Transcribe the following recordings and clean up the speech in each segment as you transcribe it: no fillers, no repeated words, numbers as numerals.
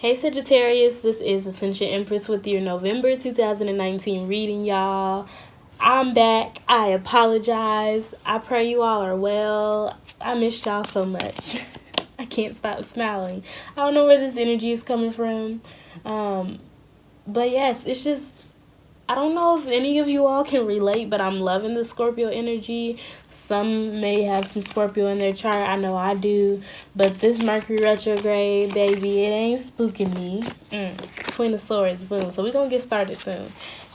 Hey Sagittarius, this is Ascension Empress with your November 2019 reading, y'all. I'm back. I apologize. I pray you all are well. I missed y'all so much. I can't stop smiling. I don't know where this energy is coming from. But yes, it's just, I don't know if any of you all can relate, but I'm loving the Scorpio energy. Some may have some Scorpio in their chart. I know I do. But this Mercury retrograde, baby, it ain't spooking me. Queen of Swords, boom. So we're going to get started soon.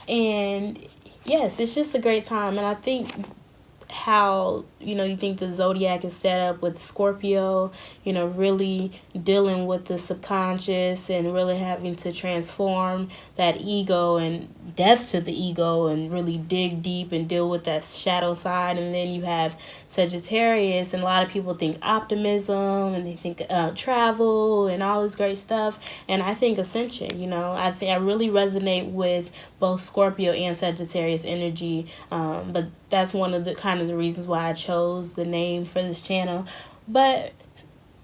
And yes, it's just a great time. And I think how, you think the zodiac is set up with Scorpio, really dealing with the subconscious and really having to transform that ego and death to the ego and really dig deep and deal with that shadow side. And then you have Sagittarius, and a lot of people think optimism and they think travel and all this great stuff. And I think ascension, I really resonate with both Scorpio and Sagittarius energy. But that's one of the kind of the reasons why I chose the name for this channel. But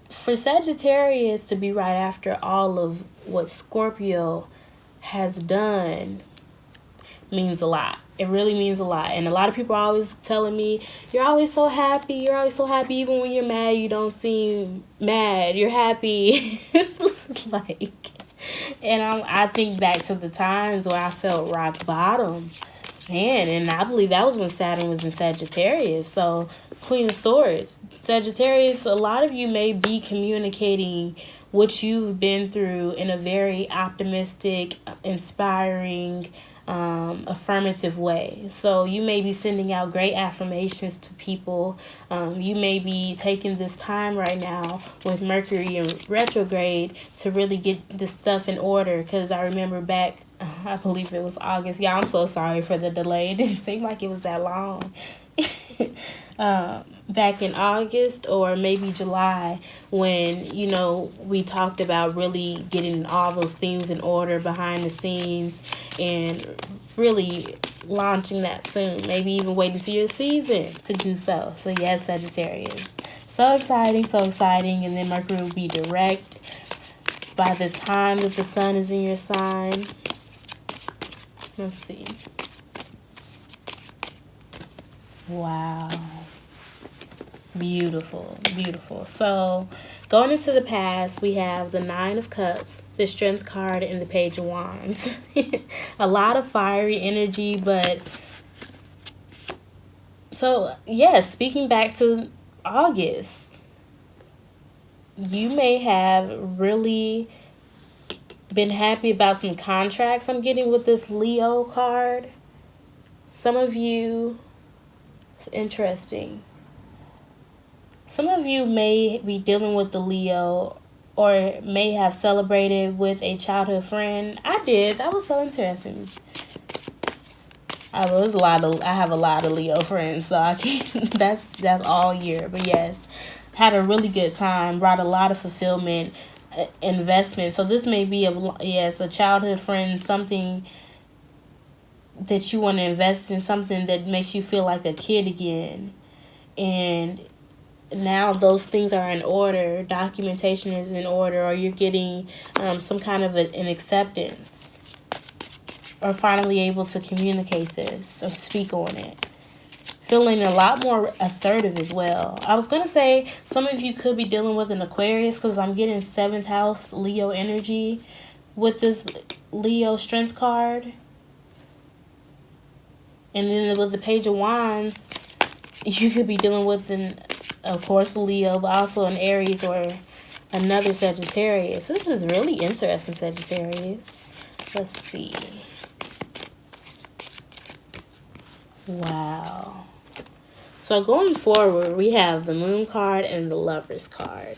for Sagittarius to be right after all of what Scorpio has done means a lot. It really means a lot. And a lot of people are always telling me, you're always so happy. You're always so happy. Even when you're mad, you don't seem mad. You're happy. It's like, and I think back to the times where I felt rock bottom. Man, and I believe that was when Saturn was in Sagittarius. So, Queen of Swords. Sagittarius, a lot of you may be communicating what you've been through in a very optimistic, inspiring, affirmative way. So you may be sending out great affirmations to people. You may be taking this time right now with Mercury in retrograde to really get this stuff in order. Because I remember back, I believe it was August. Yeah, I'm so sorry for the delay. It didn't seem like it was that long. Back in August or maybe July when, we talked about really getting all those things in order behind the scenes and really launching that soon. Maybe even waiting till your season to do so. So yes, Sagittarius. So exciting, so exciting. And then Mercury will be direct by the time that the sun is in your sign. Let's see. Wow. Beautiful, beautiful. So going into the past, we have the Nine of Cups, the Strength card, and the Page of Wands. A lot of fiery energy, but so yes, speaking back to August, you may have really been happy about some contracts I'm getting with this Leo card. Some of you, it's interesting. Some of you may be dealing with the Leo or may have celebrated with a childhood friend. I did. That was so interesting. I have a lot of Leo friends, so I can't, that's all year. But yes, had a really good time, brought a lot of fulfillment, investment. So this may be a childhood friend, something that you want to invest in, something that makes you feel like a kid again. And now those things are in order, documentation is in order, or you're getting some kind of an acceptance, or finally able to communicate this or speak on it. Feeling a lot more assertive as well. I was going to say some of you could be dealing with an Aquarius because I'm getting 7th house Leo energy with this Leo Strength card. And then with the Page of Wands, you could be dealing with of course, Leo, but also an Aries or another Sagittarius. This is really interesting, Sagittarius. Let's see. Wow. So going forward, we have the Moon card and the Lovers card.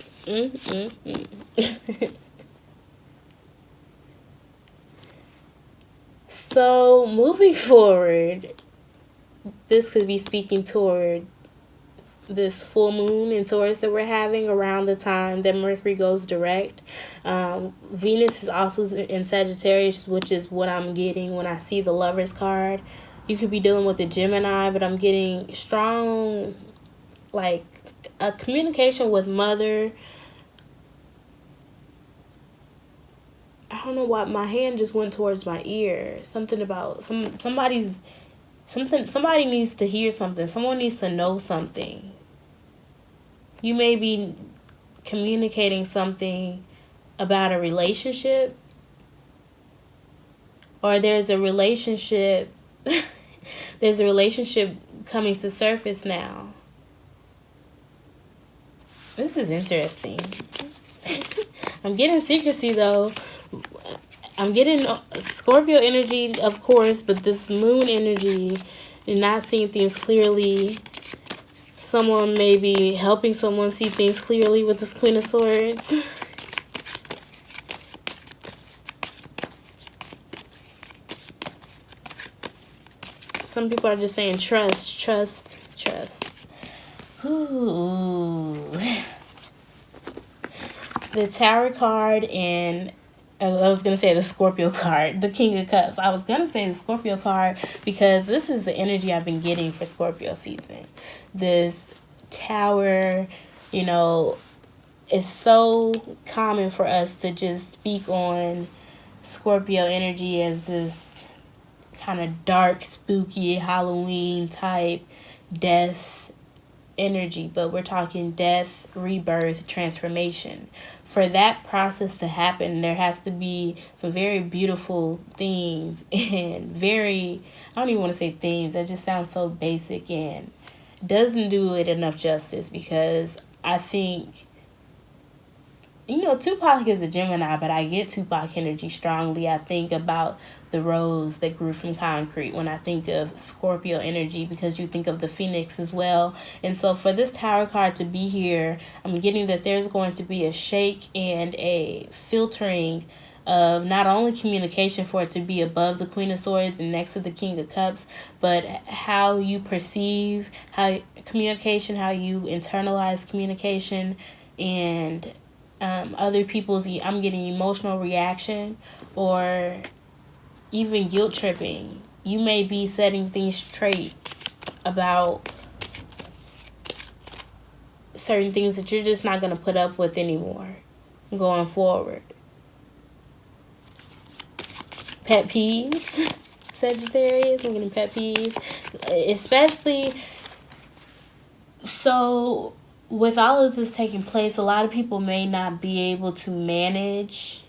So moving forward, this could be speaking toward this full moon in Taurus that we're having around the time that Mercury goes direct. Venus is also in Sagittarius, which is what I'm getting when I see the Lovers card. You could be dealing with the Gemini, but I'm getting strong, like, a communication with mother, I don't know why my hand just went towards my ear. Something about somebody needs to hear something. Someone needs to know something. You may be communicating something about a relationship, or there's a relationship coming to surface now. This is interesting. I'm getting secrecy though. I'm getting Scorpio energy, of course, but this moon energy and not seeing things clearly. Someone may be helping someone see things clearly with this Queen of Swords. Some people are just saying trust, trust, trust. Ooh. The Tower card and I was going to say the Scorpio card, the King of Cups. I was going to say the Scorpio card because this is the energy I've been getting for Scorpio season. This Tower, you know, it's so common for us to just speak on Scorpio energy as this kind of dark, spooky, Halloween type death energy. But we're talking death, rebirth, transformation. For that process to happen, there has to be some very beautiful things and I don't even want to say things, that just sounds so basic and doesn't do it enough justice, because I think, you know, Tupac is a Gemini, but I get Tupac energy strongly. I think about the rose that grew from concrete when I think of Scorpio energy, because you think of the phoenix as well. And so for this Tower card to be here, I'm getting that there's going to be a shake and a filtering of not only communication for it to be above the Queen of Swords and next to the King of Cups, but how you perceive communication, how you internalize communication, and other people's, I'm getting emotional reaction or even guilt tripping. You may be setting things straight about certain things that you're just not going to put up with anymore going forward. Pet peeves, Sagittarius, I'm getting pet peeves. Especially, so with all of this taking place, a lot of people may not be able to manage.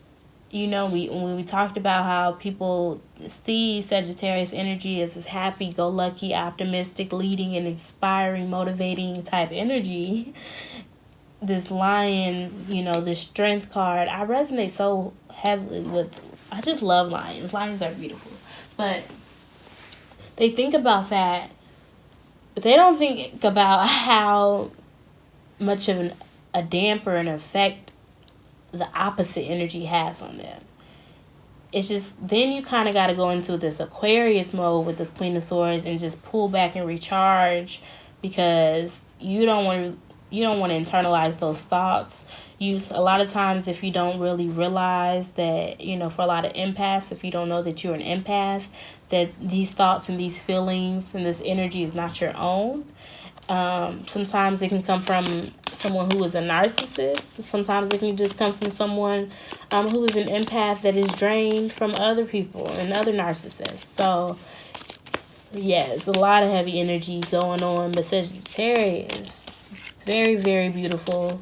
You know, when we talked about how people see Sagittarius energy as this happy-go-lucky, optimistic, leading and inspiring, motivating type energy, this lion, you know, this strength card, I resonate so heavily with. I just love lions. Lions are beautiful. But they think about that, but they don't think about how much of a damper and effect the opposite energy has on them. It's just, then you kind of got to go into this Aquarius mode with this Queen of Swords and just pull back and recharge, because you don't want to internalize those thoughts. A lot of times, if you don't really realize that, you know, for a lot of empaths, if you don't know that you're an empath, that these thoughts and these feelings and this energy is not your own. Sometimes it can come from someone who is a narcissist. Sometimes it can just come from someone who is an empath that is drained from other people and other narcissists. So, yes, a lot of heavy energy going on. But Sagittarius, very, very beautiful.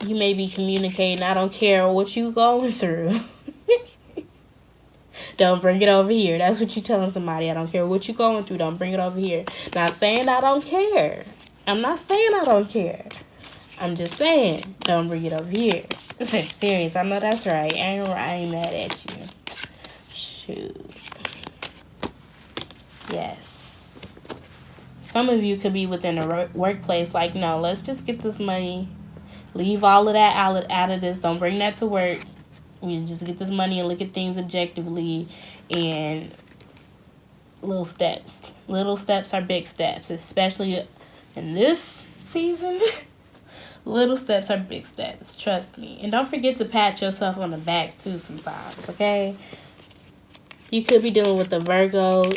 You may be communicating, I don't care what you going through. Don't bring it over here. That's what you're telling somebody. I don't care what you're going through. Don't bring it over here. Not saying I don't care. I'm not saying I don't care. I'm just saying, don't bring it over here. Serious. I know that's right. I ain't mad at you. Shoot. Yes. Some of you could be within a workplace like, no, let's just get this money. Leave all of that out of this. Don't bring that to work. We just get this money and look at things objectively, and little steps. Little steps are big steps, especially in this season. Little steps are big steps, trust me. And don't forget to pat yourself on the back too sometimes, okay? You could be dealing with the Virgo,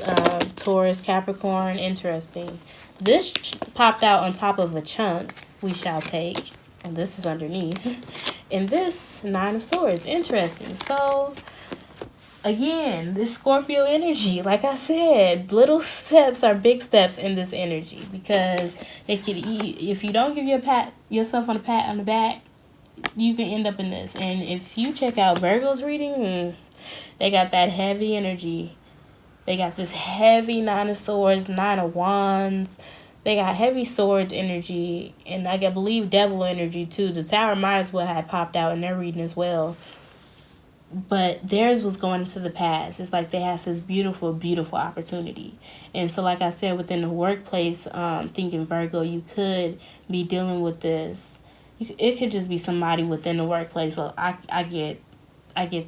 Taurus, Capricorn. Interesting. This popped out on top of a chunk we shall take. And this is underneath. And this Nine of Swords, interesting. So again, this Scorpio energy, like I said, little steps are big steps in this energy, because it could, if you don't give yourself a pat on the back, you can end up in this. And if you check out Virgo's reading, they got that heavy energy. They got this heavy Nine of Swords, Nine of Wands. They got heavy swords energy, and I believe devil energy too. The Tower might as well have popped out in their reading as well. But theirs was going into the past. It's like they have this beautiful, beautiful opportunity. And so, like I said, within the workplace, thinking Virgo, you could be dealing with this. It could just be somebody within the workplace. So I get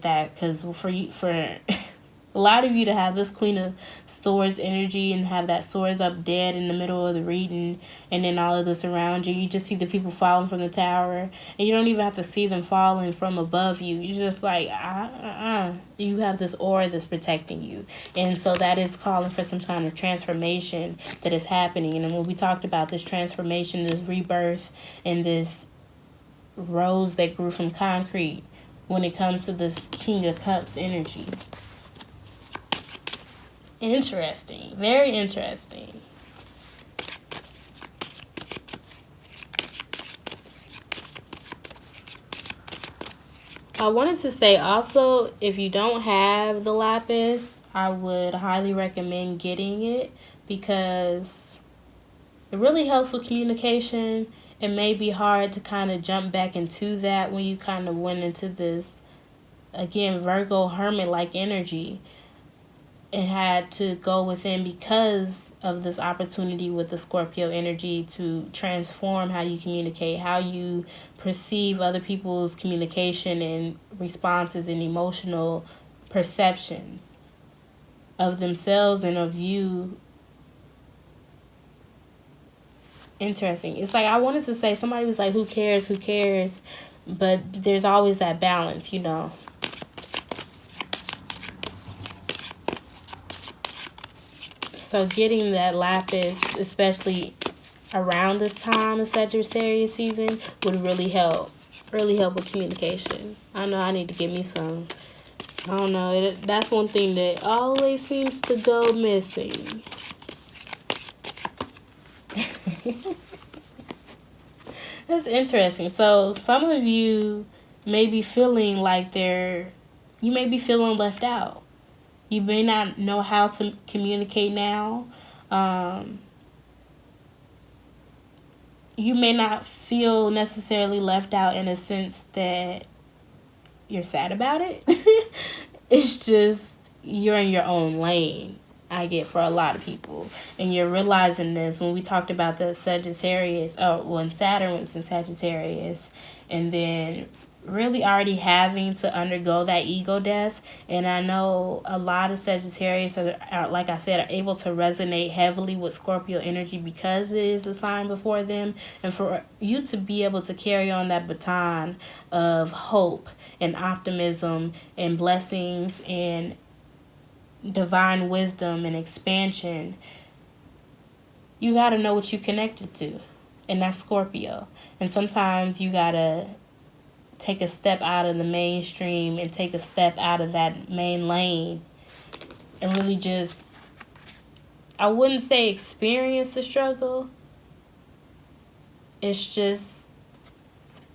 that, because for a lot of you to have this Queen of Swords energy and have that swords up dead in the middle of the reading, and then all of this around you, you just see the people falling from the tower, and you don't even have to see them falling from above you. You're just like, you have this aura that's protecting you. And so that is calling for some kind of transformation that is happening. And when we talked about this transformation, this rebirth, and this rose that grew from concrete, when it comes to this King of Cups energy. Interesting. Very interesting. I wanted to say also, if you don't have the lapis, I would highly recommend getting it, because it really helps with communication. It may be hard to kind of jump back into that when you kind of went into this, again, Virgo hermit-like energy. It had to go within because of this opportunity with the Scorpio energy to transform how you communicate, how you perceive other people's communication and responses and emotional perceptions of themselves and of you. Interesting. It's like I wanted to say, somebody was like, who cares? But there's always that balance, you know. So getting that lapis, especially around this time of Sagittarius season, would really help. Really help with communication. I know I need to get me some. I don't know. That's one thing that always seems to go missing. That's interesting. So some of you may be feeling like you may be feeling left out. You may not know how to communicate now. You may not feel necessarily left out in a sense that you're sad about it. It's just you're in your own lane, I get, for a lot of people. And you're realizing this when we talked about the Sagittarius, when Saturn was in Sagittarius, and then really already having to undergo that ego death. And I know a lot of Sagittarius are, like I said, are able to resonate heavily with Scorpio energy because it is the sign before them. And for you to be able to carry on that baton of hope and optimism and blessings and divine wisdom and expansion, you got to know what you connected to. And that's Scorpio. And sometimes you got to take a step out of the mainstream and take a step out of that main lane and really just, I wouldn't say experience the struggle. It's just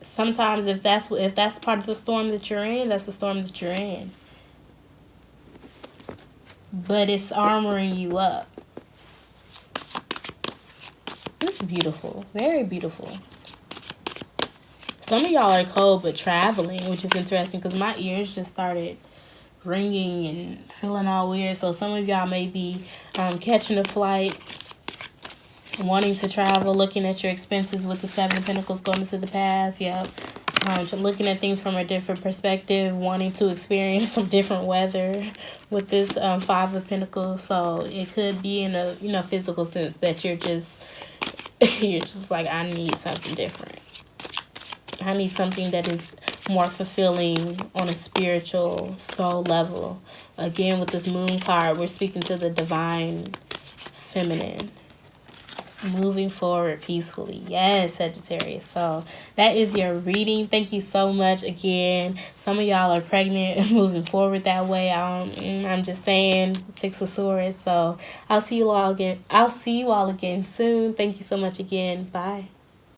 sometimes if that's part of the storm that you're in, that's the storm that you're in. But it's armoring you up. It's beautiful. Very beautiful. Some of y'all are cold but traveling, which is interesting because my ears just started ringing and feeling all weird. So some of y'all may be catching a flight, wanting to travel, looking at your expenses with the Seven of Pentacles going into the past. Yeah. Looking at things from a different perspective, wanting to experience some different weather with this Five of Pentacles. So it could be in a physical sense that you're just like, I need something different. I need something that is more fulfilling on a spiritual soul level. Again, with this moon card, we're speaking to the divine feminine. moving forward peacefully. Yes, Sagittarius. So that is your reading. Thank you so much again. Some of y'all are pregnant moving forward that way. I'm just saying, Six of Swords. So I'll see you all again soon. Thank you so much again. Bye.